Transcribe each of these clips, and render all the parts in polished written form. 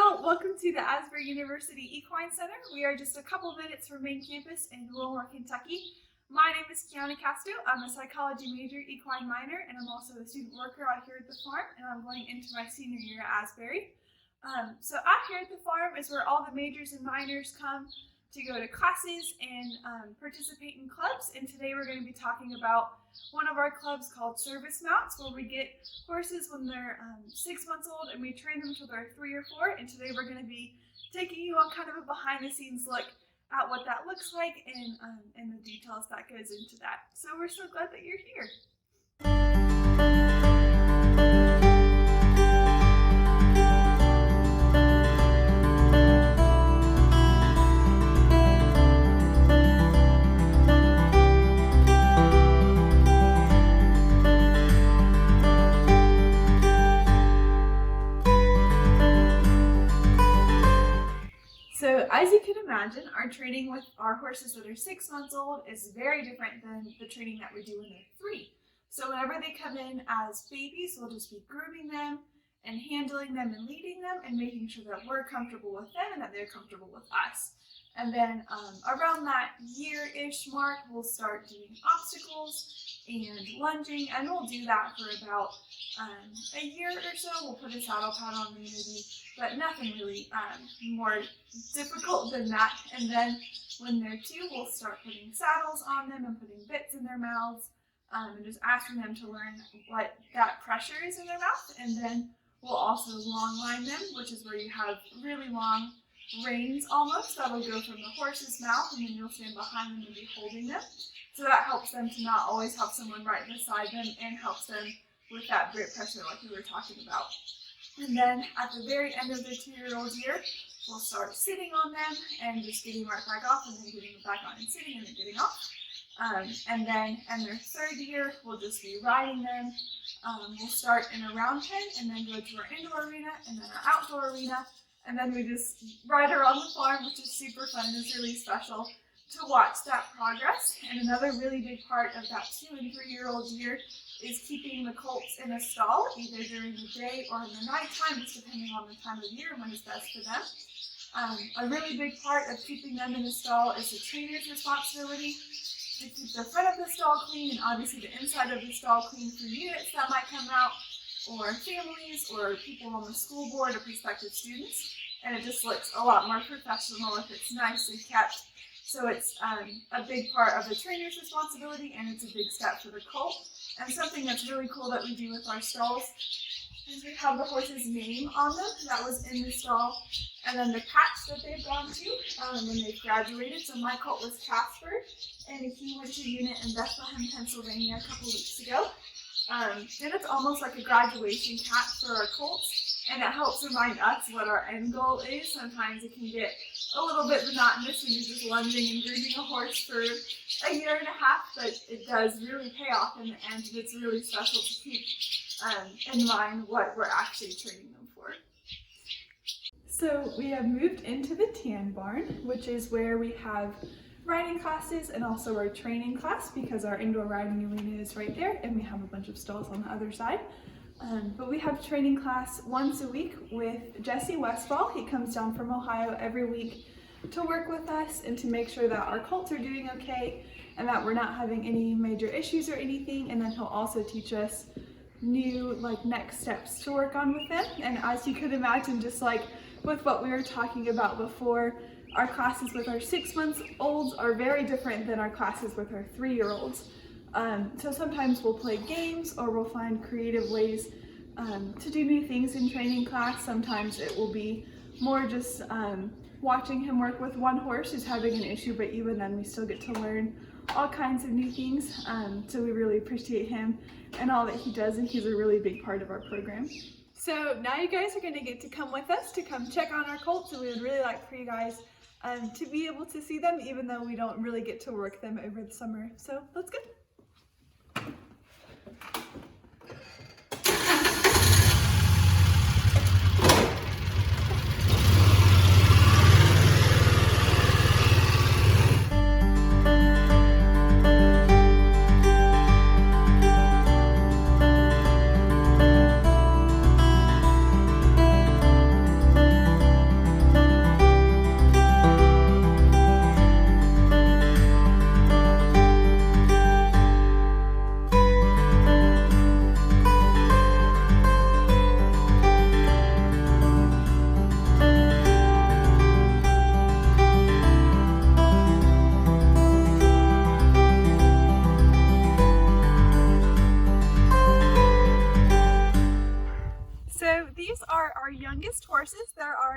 y'all, welcome to the Asbury University Equine Center. We are just a couple minutes from main campus in Wilmore, Kentucky. My name is Jessamine County. I'm a psychology major, equine minor, and I'm also a student worker out here at the farm, and I'm going into my senior year at Asbury. So out here at the farm is where all the majors and minors come to go to classes and participate in clubs, and today we're going to be talking about one of our clubs called Service Mounts, where we get horses when they're 6 months old and we train them until they're 3 or 4, and today we're going to be taking you on kind of a behind the scenes look at what that looks like and the details that goes into that. So we're so glad that you're here. So as you can imagine, our training with our horses that are 6 months old is very different than the training that we do when they're 3. So whenever they come in as babies, we'll just be grooming them and handling them and leading them and making sure that we're comfortable with them and that they're comfortable with us. And then around that year-ish mark, we'll start doing obstacles and lunging, and we'll do that for about a year or so. We'll put a saddle pad on them maybe, but nothing really more difficult than that. And then when they're 2, we'll start putting saddles on them and putting bits in their mouths and just asking them to learn what that pressure is in their mouth. And then we'll also long line them, which is where you have really long reins almost that'll go from the horse's mouth, and then you'll stand behind them and be holding them. So that helps them to not always have someone right beside them and helps them with that grip pressure like we were talking about. And then at the very end of the 2-year-old year, we'll start sitting on them and just getting right back off, and then getting back on and sitting and then getting off. And then in their 3rd year, we'll just be riding them. We'll start in a round pen and then go to our indoor arena and then our outdoor arena. And then we just ride around the farm, which is super fun. It's really special to watch that progress. And another really big part of that 2- and 3-year-old year is keeping the colts in a stall, either during the day or in the nighttime, just depending on the time of year and when is best for them. A really big part of keeping them in the stall is the trainer's responsibility to keep the front of the stall clean, and obviously the inside of the stall clean for units that might come out, or families, or people on the school board, or prospective students. And it just looks a lot more professional if it's nicely kept. So it's a big part of the trainer's responsibility, and it's a big step for the colt. And something that's really cool that we do with our stalls is we have the horse's name on them that was in the stall, and then the patch that they've gone to when they've graduated. So my colt was Casper, and he went to unit in Bethlehem, Pennsylvania a couple weeks ago. And it's almost like a graduation patch for our colts. And it helps remind us what our end goal is. Sometimes it can get a little bit monotonous when you're just lunging and grooming a horse for a year and a half, but it does really pay off in the end, and it's really special to keep in mind what we're actually training them for. So we have moved into the tan barn, which is where we have riding classes and also our training class, because our indoor riding arena is right there, and we have a bunch of stalls on the other side. But we have training class once a week with Jesse Westfall. He comes down from Ohio every week to work with us and to make sure that our colts are doing okay and that we're not having any major issues or anything. And then he'll also teach us new next steps to work on with them. And as you could imagine, just like with what we were talking about before, our classes with our 6-month-olds are very different than our classes with our 3-year-olds. So sometimes we'll play games, or we'll find creative ways to do new things in training class. Sometimes it will be more just watching him work with one horse who's having an issue, but even then we still get to learn all kinds of new things. So we really appreciate him and all that he does, and he's a really big part of our program. So now you guys are going to get to come with us to come check on our colts, and we would really like for you guys to be able to see them, even though we don't really get to work them over the summer. So let's go.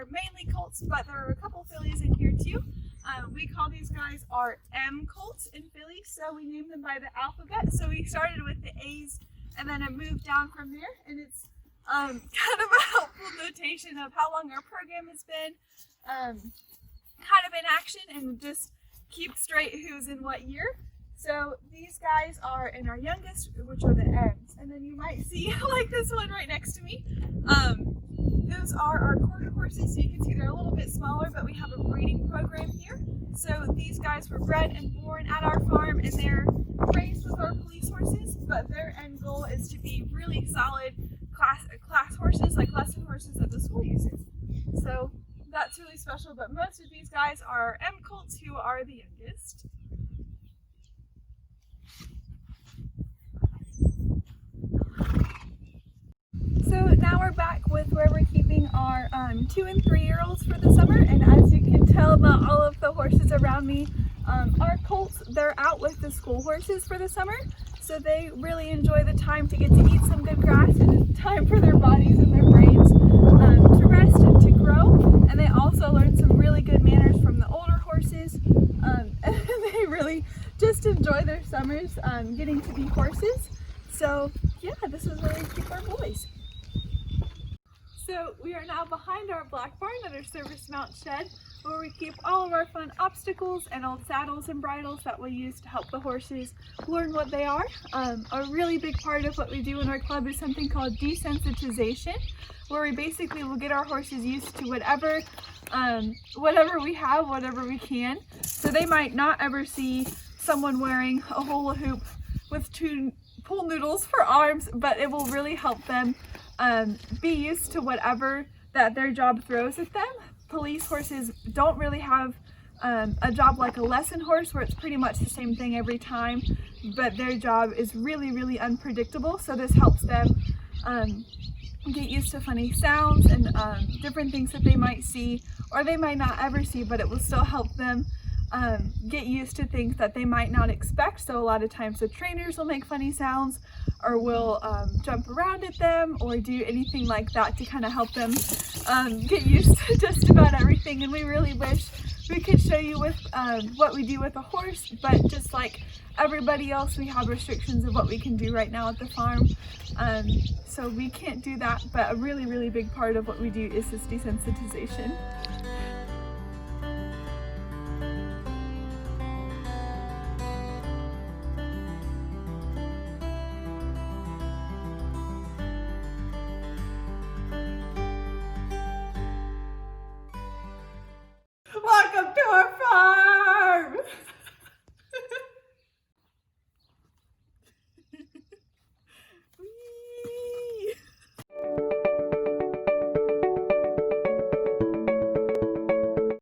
are mainly colts, but there are a couple fillies in here too. We call these guys our M colts in fillies, so we named them by the alphabet. So we started with the A's and then it moved down from there, and it's kind of a helpful notation of how long our program has been kind of in action, and just keep straight who's in what year. So these guys are in our youngest, which are the M's, and then you might see like this one right next to me. Those are our quarter horses, so you can see they're a little bit smaller, but we have a breeding program here. So these guys were bred and born at our farm, and they're raised with our police horses, but their end goal is to be really solid class horses, like lesson horses that the school uses. So that's really special, but most of these guys are M colts, who are the youngest. So now we're back with where we're keeping our 2 and 3 year olds for the summer, and as you can tell about all of the horses around me, our colts, they're out with the school horses for the summer, so they really enjoy the time to get to eat some good grass, and it's time for their bodies and their brains to rest and to grow. And they also learn some really good manners from the older horses, and they really just enjoy their summers getting to be horses. So yeah, this is where we keep our boys. So we are now behind our black barn at our service mount shed, where we keep all of our fun obstacles and old saddles and bridles that we use to help the horses learn what they are. A really big part of what we do in our club is something called desensitization, where we basically will get our horses used to whatever we have, whatever we can. So they might not ever see someone wearing a hula hoop with 2 pool noodles for arms, but it will really help them be used to whatever that their job throws at them. Police horses don't really have a job like a lesson horse, where it's pretty much the same thing every time, but their job is really, really unpredictable. So this helps them get used to funny sounds and different things that they might see or they might not ever see, but it will still help them get used to things that they might not expect. So a lot of times the trainers will make funny sounds, or will jump around at them, or do anything like that to kind of help them get used to just about everything. And we really wish we could show you with what we do with a horse, but just like everybody else, we have restrictions of what we can do right now at the farm. So we can't do that, but a really, really big part of what we do is this desensitization.